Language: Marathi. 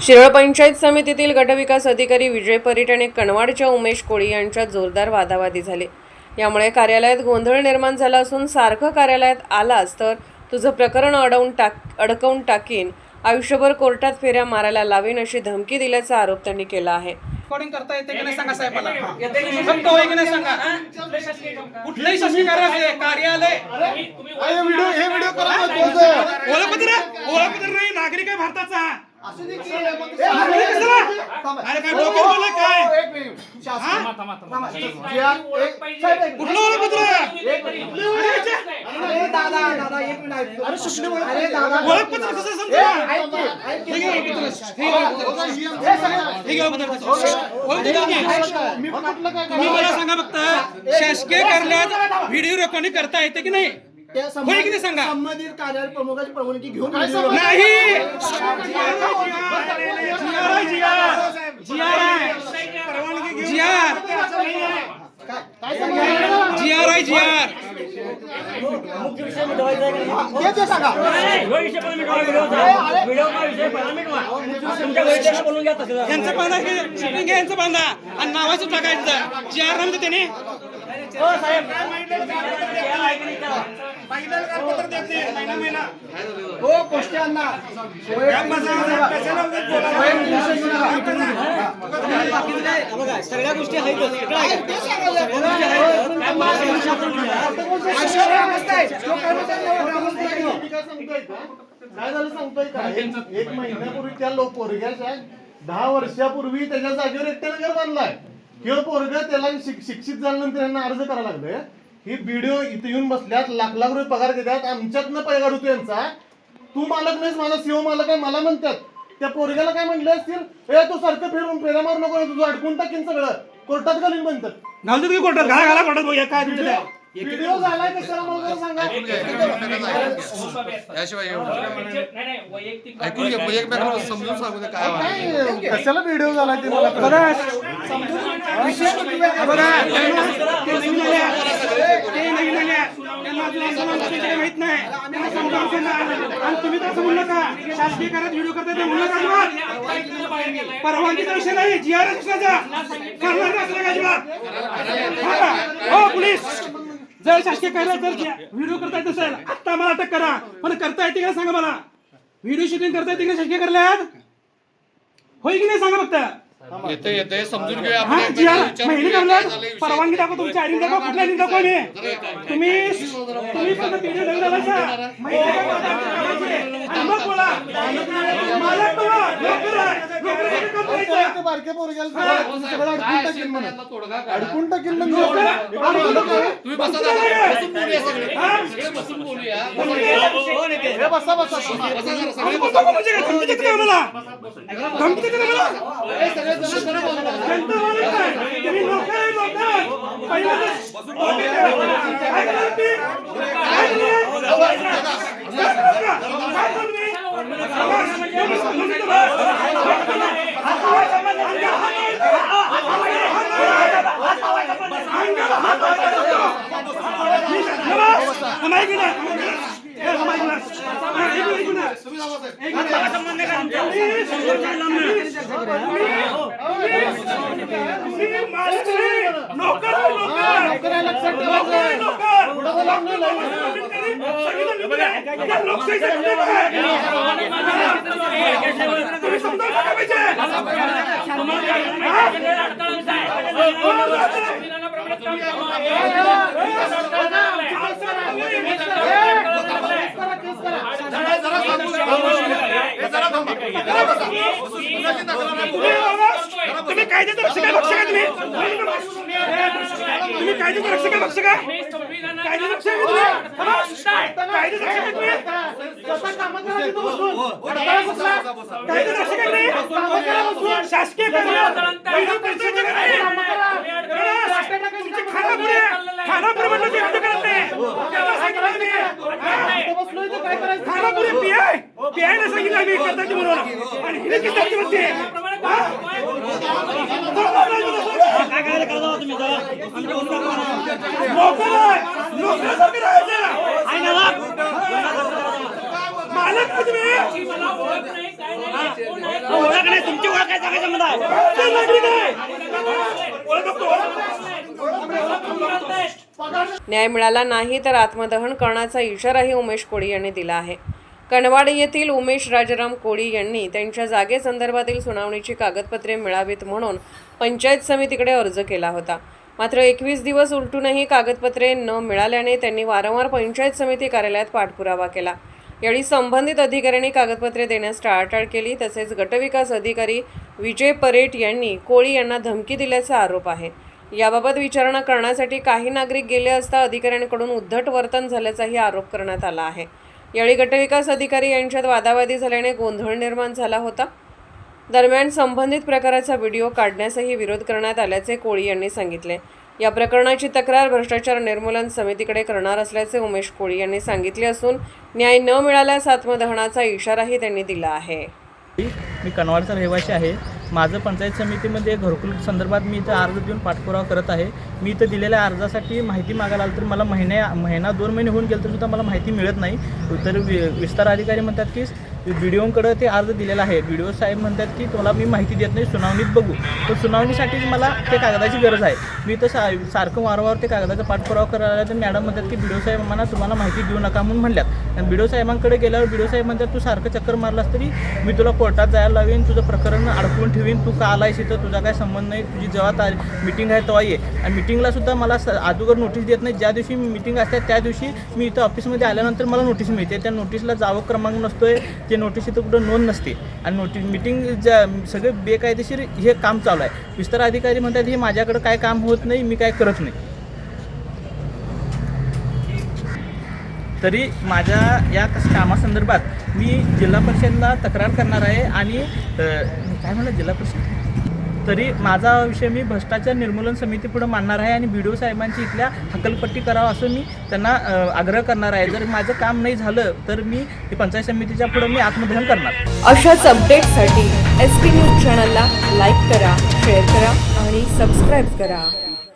शिरोळ पंचायत समितीतील गटविकास अधिकारी विजय परीट आणि कणवाडच्या उमेश कोळी यांच्यात जोरदार वादावादी झाली। यामुळे कार्यालयात गोंधळ निर्माण झाला असून सारखं कार्यालयात आलास तर तुझं प्रकरण अडकवून टाकीन, आयुष्यभर कोर्टात फेऱ्या मारायला लावीन अशी धमकी दिल्याचा आरोप त्यांनी केला आहे। रेकॉर्डिंग करता येते की नाही सांगा साहेबाला। फक्त होय की नाही सांगा। कुठलंही शासकीय कार्यालय व्हिडिओ करा ओळखपत्र नाही, नागरिक आहे भारताचा। अरे काय डोक्यात बोलला काय? कुठलं ओळखपत्र? ओळखपत्र कसं समजा? तुम्ही मला सांगा फक्त, शासकीय कार्यालयात व्हिडिओ रेकॉर्डिंग करता येते की नाही? होय की नाही सांगा। संबंधित कार्यालय प्रमुखाची परवानगी घेऊन नाही। यांचं बांधा, शूटिंग यांचं बांधा आणि नावाचं टाकायचं जी आर नाम त्याने हो गोष्टींना सगळ्या गोष्टी आहेत। काय झालं सांगतोय का, एक महिन्यापूर्वी त्या पोरग्याच्या 10 वर्षापूर्वी त्याच्या जागेवर एकट्यानं घर बांधलाय। किंवा पोरग त्याला शिक्षित झाल्यानंतर यांना अर्ज करायला लागले। ही व्हिडिओ इथे येऊन बसल्यात, लाख लाख रुपये पगार देतात, आमच्यातनं पगार होतो यांचा। तू मालक नाहीस, मला सीओ मालक आहे मला म्हणतात। त्या पोरग्याला काय म्हणले असतील, ए तू सारखं फेऱ्या मारू नको, तुझं अडकून टाकीन सगळं, कोर्टात घालीन म्हणतात। घालतो तुम्ही कोर्टात, घाला कोर्टात बघूया काय तुमच्या व्हिडिओ झालाय कशाला मला सांगा। समजून सांगू दे काय कशाला व्हिडिओ झालाय ते मला माहित नाही। आणि तुम्ही तसं म्हणलं का शासकीय कार्यात व्हिडिओ करता ते म्हणलं का? परवानगीचा विषय नाही, जीआर हो पोलीस, जर शासकीय कार्यात जर व्हिडिओ करता येत असेल आता मला अटक करा, पण करता येते का सांगा मला। व्हिडिओ शूटिंग करता येते का शासकीय कार्यालयात? होय की नाही सांगा फक्त। येते समजून घेऊया महिने करणार परवानगी दाखवा, तुमची आयडी दाखवा, कुठल्या आयडी दाखवा मी तुम्ही पण व्हिडिओ नवीन आलायचा मग बोला मालक बारक्या पोरग्याला अडकून टाकीन म्हणजे तुम्ही बसून बोलूया। बसा बसा तुम्ही कायद्याचं रक्षक आहे, भक्षक आहे तुम्ही कायद्याचं रक्षक आहे, भक्षक आहे, कायद्याचं रक्षक आहे तुम्ही, कायद्याचं रक्षक आहे तुम्ही, कायद्याचं रक्षक आहे तुम्ही, शासकीय खानापुरी म्हटलं ते हद्द करत नाही, खानापुरी पीआय ने सांगितलं आम्ही करताची म्हणून, आणि हिने किती धमकी म्हणते काय करायला करता तुम्ही नोकरासारखं राहायचं आहे ना ओळख का तुम्ही? ओळख नाही, तुमची ओळख काय सांगायचं मला? चल नागरिक आहे. ओळख बघतो. न्याय मिळाला नाही तर आत्मदहन करण्याचा इशाराही उमेश कोळी यांनी दिला आहे. कणवाड येथील उमेश राजाराम कोळी यांनी त्यांच्या जागेसंदर्भातील सुनावणीची कागदपत्रे मिळावीत म्हणून पंचायत समितीकडे अर्ज केला होता. मात्र 21 दिवस उलटूनही कागदपत्रे न मिळाल्याने त्यांनी वारंवार पंचायत समिती कार्यालयात पाठपुरावा केला. यावेळी संबंधित अधिकाऱ्यांनी कागदपत्रे देण्यास टाळाटाळ केली. तसेच गटविकास अधिकारी विजय परेट यांनी कोळी यांना धमकी दिल्याचा आरोप आहे. याबाबत विचारणा करण्यासाठी काही नागरिक गेले असता अधिकाऱ्यांकडून उद्धट वर्तन झाल्याचाही आरोप करण्यात आला आहे. यावेळी गटविकास अधिकारी यांच्यात वादावादी झाल्याने गोंधळ निर्माण झाला होता. दरम्यान संबंधित प्रकाराचा व्हिडिओ काढण्यासही विरोध करण्यात आल्याचे कोळी यांनी सांगितले. या प्रकरणाची तक्रार भ्रष्टाचार निर्मूलन समितीकडे करणार असल्याचे उमेश कोळी यांनी सांगितले असून न्याय न मिळाल्यास आत्मदहनाचा इशाराही त्यांनी दिला आहे. मी कणवाडचा रहिवासी आहे. माझं पंचायत समितीमध्ये घरकुल संदर्भात मी इथं अर्ज देऊन पाठपुरावा करत आहे. मी इथं दिलेल्या अर्जासाठी माहिती मागायला आलं तर मला महिना 2 महिने होऊन गेले तरीसुद्धा मला माहिती मिळत नाही. तर विस्तार अधिकारी म्हणतात की BDOकडे ते अर्ज दिलेला आहे. BDO साहेब म्हणतात की तुला मी माहिती देत नाही, सुनावणीत बघू. तर सुनावणीसाठीच मला ते कागदाची गरज आहे. मी तर सारखं वारंवार ते कागदाचा पाठपुरावा करायला तर मॅडम म्हणतात की BDO साहेब मला तुम्हाला माहिती देऊ नका म्हणून म्हणल्यात. आणि BDO साहेबांकडे गेल्यावर BDO साहेब म्हणतात तू सारखं चक्कर मारलास तरी मी तुला कोर्टात जायला लावेन, तुझं प्रकरण अडकवून ठेवीन, तू का आलायस इथं, तुझा काय संबंध नाही, तुझी जेव्हा मिटिंग आहे तेव्हा ये. आणि मिटिंगला सुद्धा मला अगोदर नोटीस देत नाही. ज्या दिवशी मिटिंग असते त्या दिवशी मी इथं ऑफिसमध्ये आल्यानंतर मला नोटीस मिळते. त्या नोटीसला जावं क्रमांक नसतोय, ते नोटीस इथं कुठं नोंद नसते. आणि मिटिंग सगळे बेकायदेशीर हे काम चालू आहे. विस्तार अधिकारी म्हणतात हे माझ्याकडे काय काम होत नाही, मी काय करत नाही. तरी माझ्या या कामासंदर्भात मी जिल्हा परिषदला तक्रार करणार आहे. आणि काय म्हणलं जिल्हा परिषद तरी माझा विषय मी भ्रष्टाचार निर्मूलन समितीपुढे मांडणार आहे. आणि BDO साहेबांची इथल्या हकलपट्टी करावं असं मी त्यांना आग्रह करणार आहे. जर माझं काम नाही झालं तर मी पंचायत समितीच्या पुढे मी आत्मदहन करणार. अशाच अपडेटसाठी SP न्यूज चॅनलला लाईक करा, शेअर करा आणि सबस्क्राईब करा.